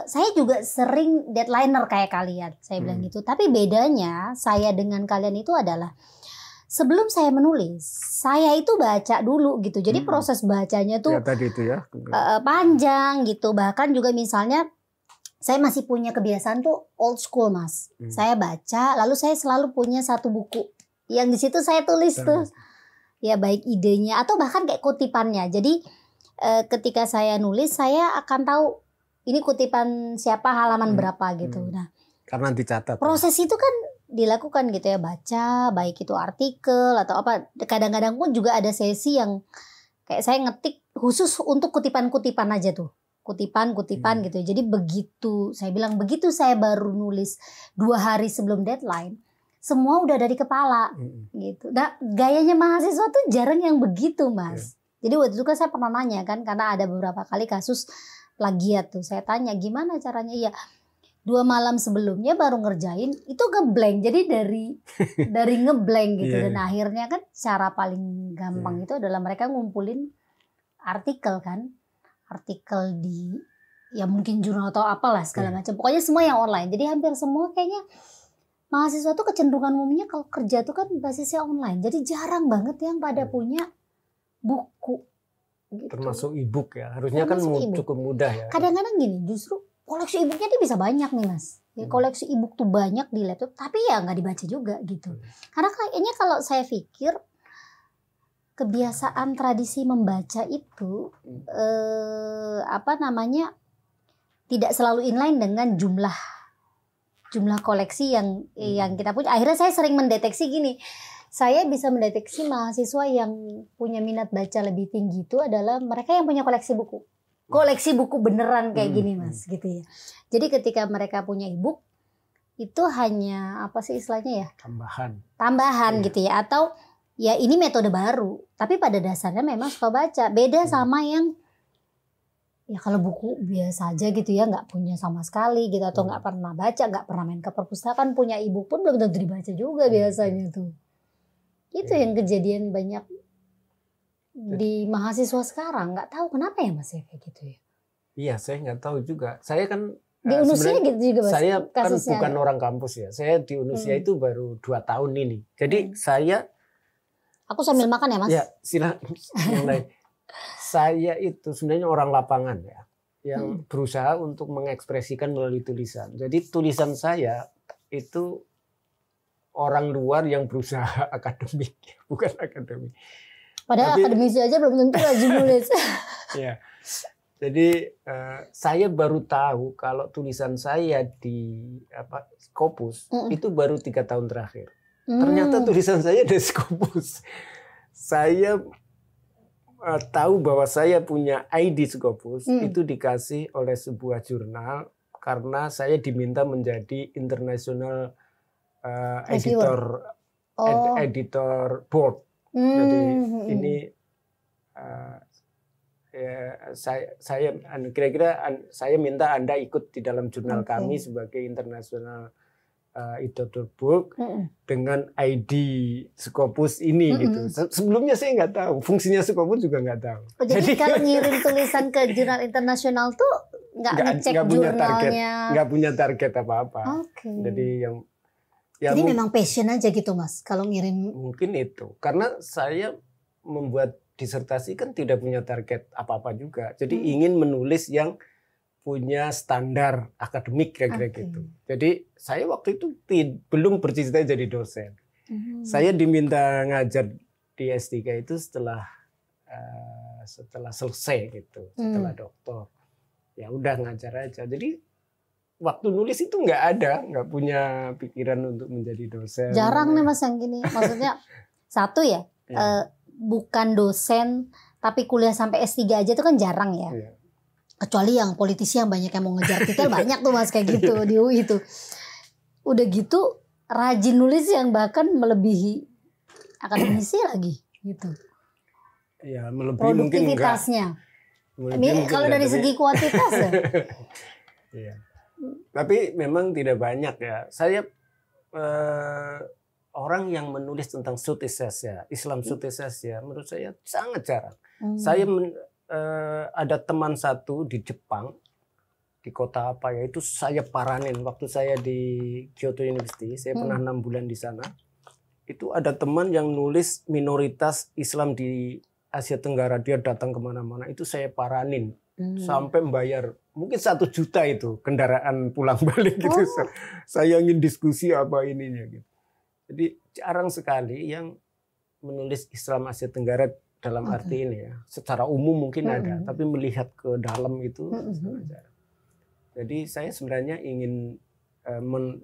saya juga sering deadlineer kayak kalian, saya bilang gitu. Tapi bedanya saya dengan kalian itu adalah sebelum saya menulis, saya itu baca dulu gitu. Jadi proses bacanya tuh tadi itu ya panjang gitu. Bahkan juga misalnya saya masih punya kebiasaan tuh old school Mas. Saya baca, lalu saya selalu punya satu buku yang di situ saya tulis tuh. Ya baik idenya atau bahkan kayak kutipannya. Jadi ketika saya nulis saya akan tahu ini kutipan siapa, halaman berapa gitu. Nah, karena dicatat. Proses itu kan dilakukan gitu ya, baca baik itu artikel atau apa. Kadang-kadang pun juga ada sesi yang kayak saya ngetik khusus untuk kutipan-kutipan aja tuh. Kutipan gitu. Jadi begitu saya baru nulis 2 hari sebelum deadline, semua udah dari kepala gitu. Nah, gayanya mahasiswa tuh jarang yang begitu Mas. Jadi waktu itu kan saya pernah nanya kan, karena ada beberapa kali kasus plagiat tuh. Saya tanya gimana caranya, ya 2 malam sebelumnya baru ngerjain, itu ngeblank. Jadi dari ngeblank gitu. Dan akhirnya kan cara paling gampang itu adalah mereka ngumpulin artikel kan. Artikel di ya mungkin jurnal atau apalah segala macam. Pokoknya semua yang online. Jadi hampir semua kayaknya mahasiswa tuh kecenderungan umumnya kalau kerja tuh kan basisnya online. Jadi jarang banget yang pada punya buku. Gitu. Termasuk e-book ya. Harusnya kan cukup mudah ya. Kadang-kadang gini, justru koleksi e-booknya dia bisa banyak nih Mas. Ya, koleksi e-book tuh banyak di laptop, tapi ya nggak dibaca juga gitu. Karena kayaknya kalau saya pikir kebiasaan tradisi membaca itu tidak selalu inline dengan jumlah koleksi yang kita punya. Akhirnya saya sering mendeteksi gini. Saya bisa mendeteksi mahasiswa yang punya minat baca lebih tinggi itu adalah mereka yang punya koleksi buku. Koleksi buku beneran kayak gini Mas gitu ya. Jadi ketika mereka punya e-book itu hanya apa sih istilahnya ya? Tambahan gitu ya, atau ya ini metode baru, tapi pada dasarnya memang suka baca. Beda sama yang ya kalau buku biasa aja gitu ya, nggak punya sama sekali gitu, atau nggak pernah baca, nggak pernah main ke perpustakaan, punya e-book pun belum tentu dibaca juga biasanya tuh. Itu yang kejadian banyak di mahasiswa sekarang. Nggak tahu kenapa ya Mas ya kayak gitu ya. Iya, saya nggak tahu juga. Saya kan di Unusia gitu juga Mas. Saya kan bukan orang kampus ya. Saya di Unusia itu baru 2 tahun ini. Jadi aku sambil makan ya Mas. Ya, silakan. Saya itu sebenarnya orang lapangan ya, yang berusaha untuk mengekspresikan melalui tulisan. Jadi tulisan saya itu orang luar yang berusaha akademik, bukan akademik. Padahal akademisi aja belum tentu rajin nulis. Ya. Jadi saya baru tahu kalau tulisan saya di Scopus itu baru 3 tahun terakhir. Ternyata tulisan saya di Scopus. Saya tahu bahwa saya punya ID Scopus itu dikasih oleh sebuah jurnal karena saya diminta menjadi international editor board. Jadi ini ya, saya kira-kira saya minta Anda ikut di dalam jurnal kami sebagai internasional editor book dengan ID Scopus ini gitu. Sebelumnya saya nggak tahu, fungsinya Scopus juga nggak tahu. Oh, jadi kalau ngirim tulisan ke jurnal internasional tuh nggak ngecek jurnalnya, nggak punya target apa-apa. Jadi jadi memang passion aja gitu Mas kalau ngirim. Mungkin itu karena saya membuat disertasi kan tidak punya target apa-apa juga. Jadi ingin menulis yang punya standar akademik kira-kira gitu. Jadi saya waktu itu belum bercita-cita jadi dosen. Saya diminta ngajar di S3 itu setelah selesai gitu, setelah doktor. Ya udah ngajar aja. Jadi waktu nulis itu nggak punya pikiran untuk menjadi dosen. Jarang nih Mas yang gini. Maksudnya satu ya, bukan dosen tapi kuliah sampai S3 aja itu kan jarang ya. Kecuali yang politisi yang banyak yang mau ngejar titel banyak tuh Mas kayak gitu di UI itu. Udah gitu rajin nulis yang bahkan melebihi akademisi lagi gitu. Ya, melebihi mungkin enggak. Produktivitasnya. Kalau dari segi kuantitas ya. Iya. Tapi memang tidak banyak ya. Saya orang yang menulis tentang Southeast Asia, Islam Southeast Asia, menurut saya sangat jarang. Saya ada teman satu di Jepang, di kota apa ya, itu saya paranin waktu saya di Kyoto University, saya pernah 6 bulan di sana. Itu ada teman yang nulis minoritas Islam di Asia Tenggara, dia datang kemana-mana, itu saya paranin sampai membayar mungkin 1 juta itu kendaraan pulang balik gitu. Saya ingin diskusi apa ininya gitu. Jadi jarang sekali yang menulis Islam Asia Tenggara dalam arti ini ya. Secara umum mungkin ada, tapi melihat ke dalam itu sangat jarang. Jadi saya sebenarnya ingin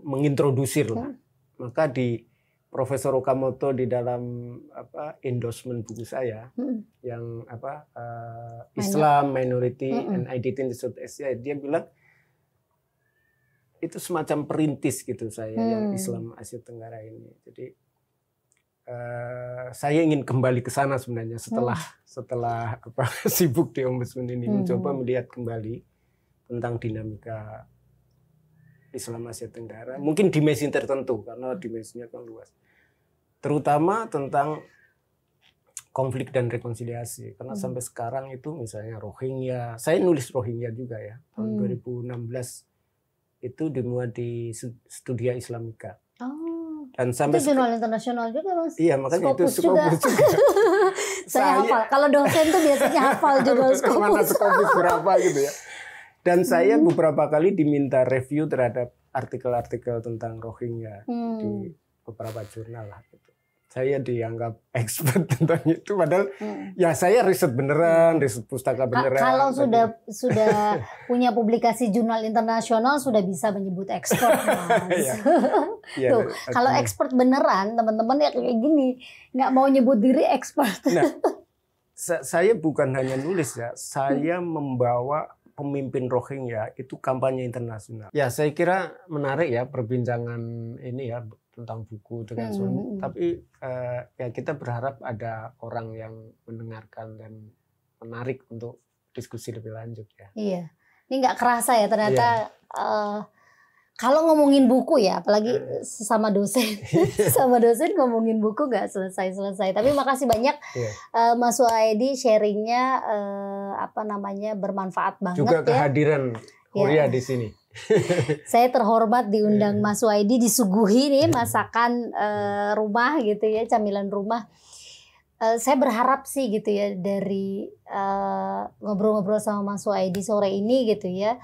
mengintrodusir lah. Maka di Profesor Okamoto di dalam endorsement buku saya yang Islam Minority and Identity in the South Asia, dia bilang itu semacam perintis gitu saya yang Islam Asia Tenggara ini. Jadi saya ingin kembali ke sana sebenarnya setelah sibuk di Ombudsman ini, mencoba melihat kembali tentang dinamika Islam Asia Tenggara, mungkin dimensi tertentu karena dimensinya kan luas, terutama tentang konflik dan rekonsiliasi. Karena sampai sekarang itu misalnya Rohingya, saya nulis Rohingya juga ya, tahun 2016 itu dimuat di Studia Islamika. Dan sampai itu jurnal internasional juga Mas. Iya, makanya Scopus itu Scopus juga. Saya hafal. Kalau dosen tuh biasanya hafal jurnal Scopus. Mana Scopus berapa gitu ya. Dan saya beberapa kali diminta review terhadap artikel-artikel tentang Rohingya di beberapa jurnal lah gitu. Saya dianggap expert tentang itu, padahal ya saya riset beneran, riset pustaka beneran. Kalau sudah punya publikasi jurnal internasional sudah bisa menyebut expert, Mas. Tuh, kalau expert beneran, teman-teman ya kayak gini, nggak mau nyebut diri expert. Nah, saya bukan hanya nulis ya, saya membawa pemimpin Rohingya itu kampanye internasional. Ya, saya kira menarik ya perbincangan ini ya tentang buku dengan Sony. Tapi ya kita berharap ada orang yang mendengarkan dan menarik untuk diskusi lebih lanjut ya. Iya, ini nggak kerasa ya ternyata. Kalau ngomongin buku ya, apalagi sama dosen, sama dosen ngomongin buku nggak selesai-selesai. Tapi makasih banyak Mas Suhaidi sharingnya bermanfaat banget. Juga kehadiran Huria di sini. Saya terhormat diundang Mas Suhaidi, disuguhi nih masakan rumah gitu ya, camilan rumah. Saya berharap sih gitu ya dari ngobrol-ngobrol sama Mas Suhaidi sore ini gitu ya.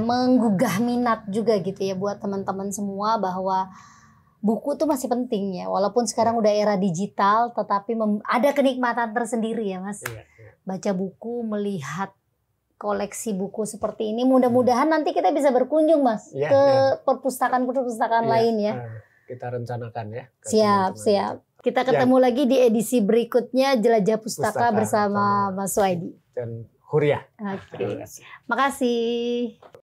Menggugah minat juga gitu ya buat teman-teman semua bahwa buku tuh masih penting ya, walaupun sekarang udah era digital, tetapi ada kenikmatan tersendiri ya Mas. Baca buku, melihat koleksi buku seperti ini, mudah-mudahan nanti kita bisa berkunjung Mas ke perpustakaan-perpustakaan lain ya. Kita rencanakan ya. Siap. Kita ketemu lagi di edisi berikutnya Jelajah Pustaka bersama Mas Suhaidi dan Huria. Oke. Makasih.